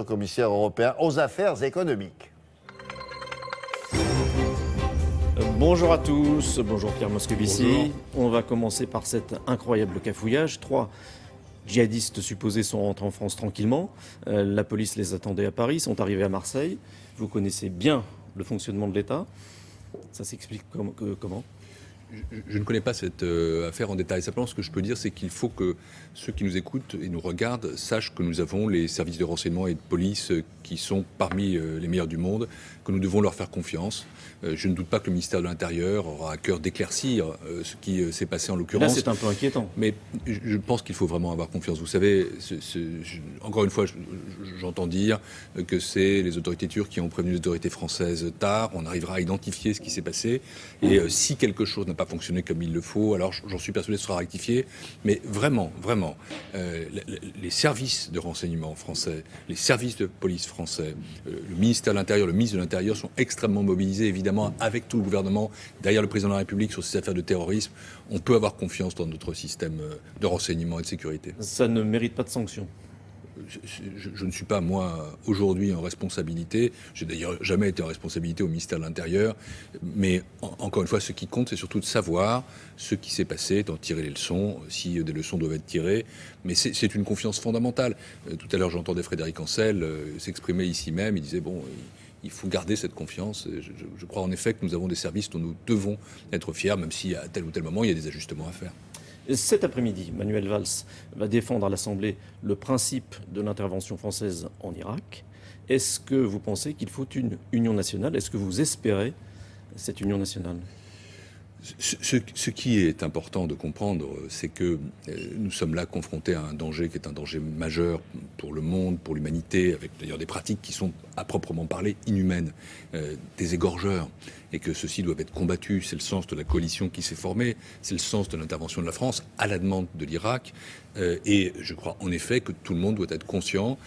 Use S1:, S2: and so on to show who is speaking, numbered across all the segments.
S1: notre commissaire européen aux affaires économiques.
S2: Bonjour à tous, bonjour Pierre Moscovici.
S1: Bonjour.
S2: On va commencer par cet incroyable cafouillage. 3 djihadistes supposés sont rentrés en France tranquillement. La police les attendait à Paris, sont arrivés à Marseille. Vous connaissez bien le fonctionnement de l'État. Ça s'explique comment ?
S3: Je ne connais pas cette affaire en détail. Simplement, ce que je peux dire, c'est qu'il faut que ceux qui nous écoutent et nous regardent sachent que nous avons les services de renseignement et de police qui sont parmi les meilleurs du monde, que nous devons leur faire confiance. Je ne doute pas que le ministère de l'Intérieur aura à cœur d'éclaircir ce qui s'est passé en l'occurrence.
S2: Là, c'est un peu inquiétant.
S3: Mais je pense qu'il faut vraiment avoir confiance. Vous savez, encore une fois, j'entends dire que c'est les autorités turques qui ont prévenu les autorités françaises tard. On arrivera à identifier ce qui s'est passé. Et si quelque chose n'a pas fonctionné comme il le faut, alors j'en suis persuadé ce sera rectifié. Mais vraiment, les services de renseignement français, les services de police français, le ministère de l'Intérieur, le ministre de l'Intérieur sont extrêmement mobilisés, évidemment, avec tout le gouvernement, derrière le président de la République sur ces affaires de terrorisme. On peut avoir confiance dans notre système de renseignement et de sécurité.
S2: Ça ne mérite pas de sanctions.
S3: Je ne suis pas, moi, aujourd'hui en responsabilité. J'ai d'ailleurs jamais été en responsabilité au ministère de l'Intérieur. Mais encore une fois, ce qui compte, c'est surtout de savoir ce qui s'est passé, d'en tirer les leçons, si des leçons doivent être tirées. Mais c'est une confiance fondamentale. Tout à l'heure, j'entendais Frédéric Ancel s'exprimer ici même. Il disait, bon, il faut garder cette confiance. Je crois en effet que nous avons des services dont nous devons être fiers, même si à tel ou tel moment, il y a des ajustements à faire.
S2: Cet après-midi, Manuel Valls va défendre à l'Assemblée le principe de l'intervention française en Irak. Est-ce que vous pensez qu'il faut une union nationale ? Est-ce que vous espérez cette union nationale ?
S3: Ce qui est important de comprendre, c'est que nous sommes là confrontés à un danger qui est un danger majeur pour le monde, pour l'humanité, avec d'ailleurs des pratiques qui sont à proprement parler inhumaines, des égorgeurs, et que ceux-ci doivent être combattus. C'est le sens de la coalition qui s'est formée, c'est le sens de l'intervention de la France à la demande de l'Irak. Et je crois en effet que tout le monde doit être conscient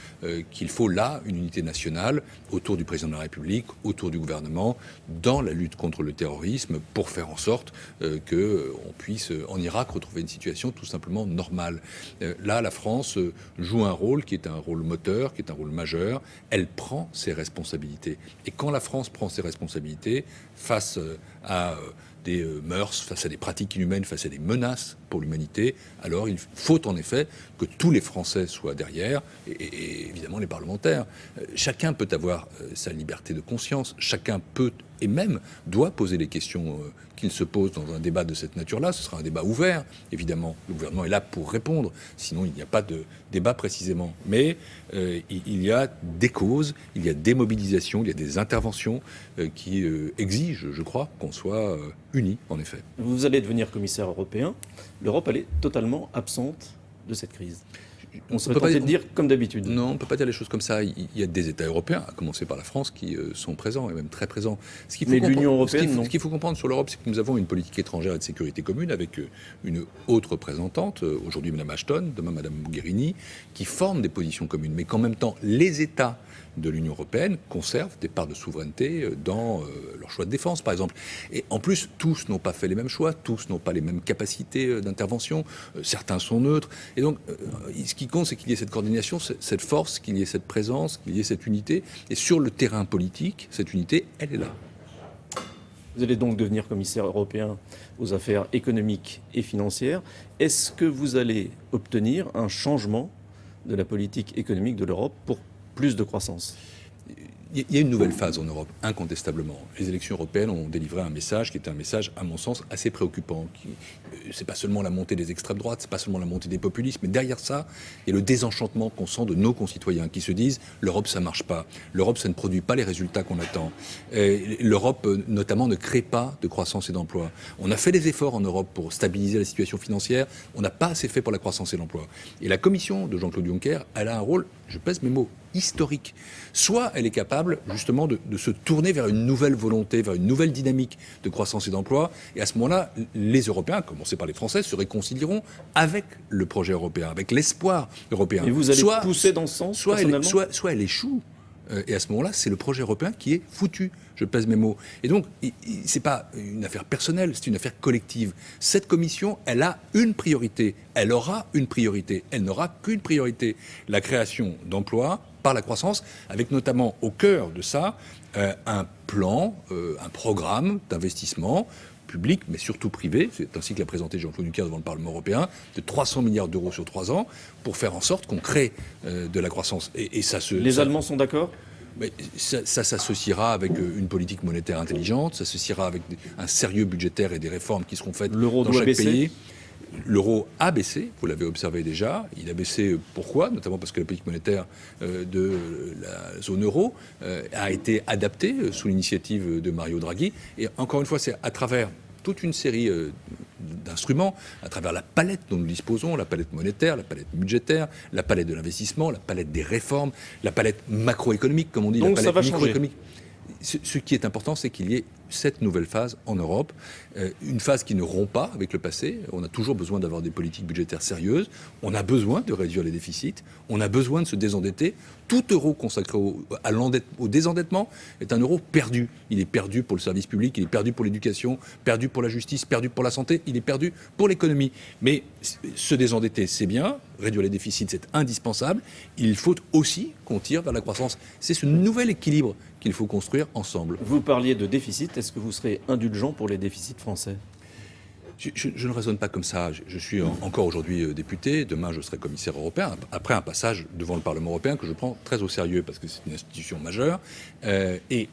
S3: qu'il faut là une unité nationale autour du président de la République, autour du gouvernement, dans la lutte contre le terrorisme, pour faire en sorte qu'on puisse en Irak retrouver une situation tout simplement normale. Là, la France joue un rôle qui est un rôle moteur, qui est un rôle majeur. Elle prend ses responsabilités. Et quand la France prend ses responsabilités face à des mœurs, face à des pratiques inhumaines, face à des menaces pour l'humanité, alors il faut en effet que tous les Français soient derrière, et évidemment les parlementaires. Chacun peut avoir sa liberté de conscience, chacun peut et même doit poser les questions qu'il se pose dans un débat de cette nature-là. Ce sera un débat ouvert, évidemment. Le gouvernement est là pour répondre, sinon il n'y a pas de débat précisément. Mais il y a des causes, il y a des mobilisations, il y a des interventions qui exigent, je crois, qu'on soit unis, en effet.
S2: Vous allez devenir commissaire européen. L'Europe, elle est totalement absente de cette crise. On serait tenté de dire comme d'habitude.
S3: Non, on ne peut pas dire les choses comme ça. Il y a des États européens, à commencer par la France, qui sont présents, et même très présents.
S2: Mais l'Union européenne, non.
S3: Ce qu'il faut comprendre sur l'Europe, c'est que nous avons une politique étrangère et de sécurité commune avec une haute représentante, aujourd'hui Mme Ashton, demain Mme Mogherini, qui forment des positions communes. Mais qu'en même temps, les États de l'Union européenne conservent des parts de souveraineté dans leur choix de défense, par exemple. Et en plus, tous n'ont pas fait les mêmes choix, tous n'ont pas les mêmes capacités d'intervention, certains sont neutres. Et donc, ce qui compte, c'est qu'il y ait cette coordination, cette force, qu'il y ait cette présence, qu'il y ait cette unité. Et sur le terrain politique, cette unité, elle est là.
S2: Vous allez donc devenir commissaire européen aux affaires économiques et financières. Est-ce que vous allez obtenir un changement de la politique économique de l'Europe pour plus de croissance ?
S3: Il y a une nouvelle phase en Europe, incontestablement. Les élections européennes ont délivré un message qui est un message, à mon sens, assez préoccupant. C'est pas seulement la montée des extrêmes droites, c'est pas seulement la montée des populismes, mais derrière ça, il y a le désenchantement qu'on sent de nos concitoyens qui se disent l'Europe, ça marche pas. L'Europe, ça ne produit pas les résultats qu'on attend. L'Europe, notamment, ne crée pas de croissance et d'emploi. On a fait des efforts en Europe pour stabiliser la situation financière. On n'a pas assez fait pour la croissance et l'emploi. Et la Commission de Jean-Claude Juncker, elle a un rôle, je pèse mes mots, historique. Soit elle est capable justement de se tourner vers une nouvelle volonté, vers une nouvelle dynamique de croissance et d'emploi, et à ce moment-là, les Européens, à commencer par les Français, se réconcilieront avec le projet européen, avec l'espoir européen.
S2: Et vous allez pousser dans ce sens,
S3: soit elle échoue, Et à ce moment-là, c'est le projet européen qui est foutu. Je pèse mes mots. Et donc, c'est pas une affaire personnelle, c'est une affaire collective. Cette commission, elle a une priorité. Elle aura une priorité. Elle n'aura qu'une priorité. La création d'emplois par la croissance, avec notamment au cœur de ça un plan, un programme d'investissement public, mais surtout privé, c'est ainsi que l'a présenté Jean-Claude Juncker devant le Parlement européen, de 300 milliards d'euros sur 3 ans, pour faire en sorte qu'on crée de la croissance. Et ça
S2: Les Allemands sont d'accord ?
S3: Mais ça s'associera avec une politique monétaire intelligente, ça s'associera avec un sérieux budgétaire et des réformes qui seront faites dans chaque pays. L'euro a baissé, vous l'avez observé déjà. Il a baissé, pourquoi ? Notamment parce que la politique monétaire de la zone euro a été adaptée sous l'initiative de Mario Draghi. Et encore une fois, c'est à travers toute une série d'instruments, à travers la palette dont nous disposons, la palette monétaire, la palette budgétaire, la palette de l'investissement, la palette des réformes, la palette macroéconomique, comme on dit,
S2: donc
S3: la palette
S2: ça va
S3: microéconomique. Ce qui est important, c'est qu'il y ait cette nouvelle phase en Europe, une phase qui ne rompt pas avec le passé. On a toujours besoin d'avoir des politiques budgétaires sérieuses, on a besoin de réduire les déficits, on a besoin de se désendetter. Tout euro consacré au désendettement est un euro perdu. Il est perdu pour le service public, il est perdu pour l'éducation, perdu pour la justice, perdu pour la santé, il est perdu pour l'économie. Mais se désendetter, c'est bien, réduire les déficits, c'est indispensable. Il faut aussi qu'on tire vers la croissance. C'est ce nouvel équilibre qu'il faut construire ensemble.
S2: Vous parliez de déficit, est-ce que vous serez indulgent pour les déficits français ?
S3: Je ne raisonne pas comme ça. Je suis encore aujourd'hui député. Demain, je serai commissaire européen. Après un passage devant le Parlement européen que je prends très au sérieux parce que c'est une institution majeure. Et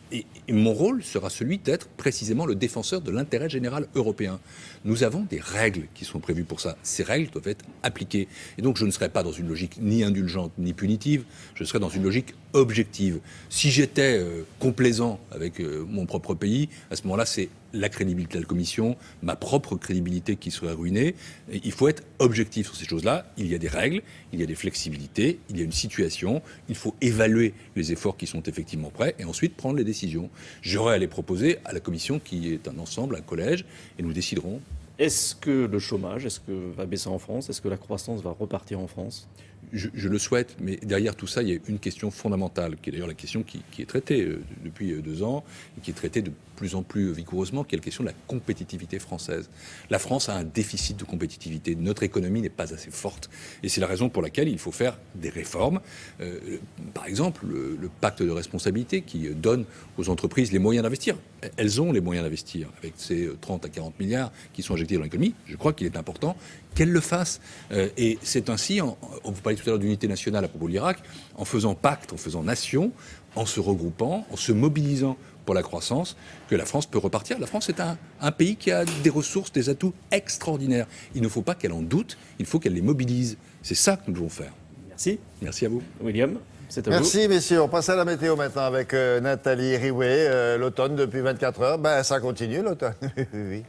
S3: mon rôle sera celui d'être précisément le défenseur de l'intérêt général européen. Nous avons des règles qui sont prévues pour ça. Ces règles doivent être appliquées. Et donc, je ne serai pas dans une logique ni indulgente ni punitive. Je serai dans une logique objective. Si j'étais complaisant avec mon propre pays, à ce moment-là, c'est la crédibilité de la Commission, ma propre crédibilité qui serait ruinée. Et il faut être objectif sur ces choses-là. Il y a des règles, il y a des flexibilités, il y a une situation. Il faut évaluer les efforts qui sont effectivement prêts et ensuite prendre les décisions. J'aurai à les proposer à la Commission qui est un ensemble, un collège, et nous déciderons.
S2: Est-ce que le chômage va baisser en France ? Est-ce que la croissance va repartir en France ?
S3: Je le souhaite, mais derrière tout ça, il y a une question fondamentale, qui est d'ailleurs la question qui est traitée depuis 2 ans, et qui est traitée de plus en plus vigoureusement, qui est la question de la compétitivité française. La France a un déficit de compétitivité. Notre économie n'est pas assez forte. Et c'est la raison pour laquelle il faut faire des réformes. Par exemple, le pacte de responsabilité qui donne aux entreprises les moyens d'investir. Elles ont les moyens d'investir. Avec ces 30 à 40 milliards qui sont injectés dans l'économie, je crois qu'il est important qu'elles le fassent. Et c'est ainsi, vous parliez tout à l'heure d'unité nationale à propos de l'Irak, en faisant pacte, en faisant nation, en se regroupant, en se mobilisant pour la croissance, que la France peut repartir. La France est un pays qui a des ressources, des atouts extraordinaires. Il ne faut pas qu'elle en doute, il faut qu'elle les mobilise. C'est ça que nous devons faire.
S2: Merci.
S3: Merci à vous.
S2: William, c'est à vous.
S1: Merci, messieurs. On passe à la météo maintenant avec Nathalie Riouet. L'automne depuis 24 heures, ça continue l'automne. Oui.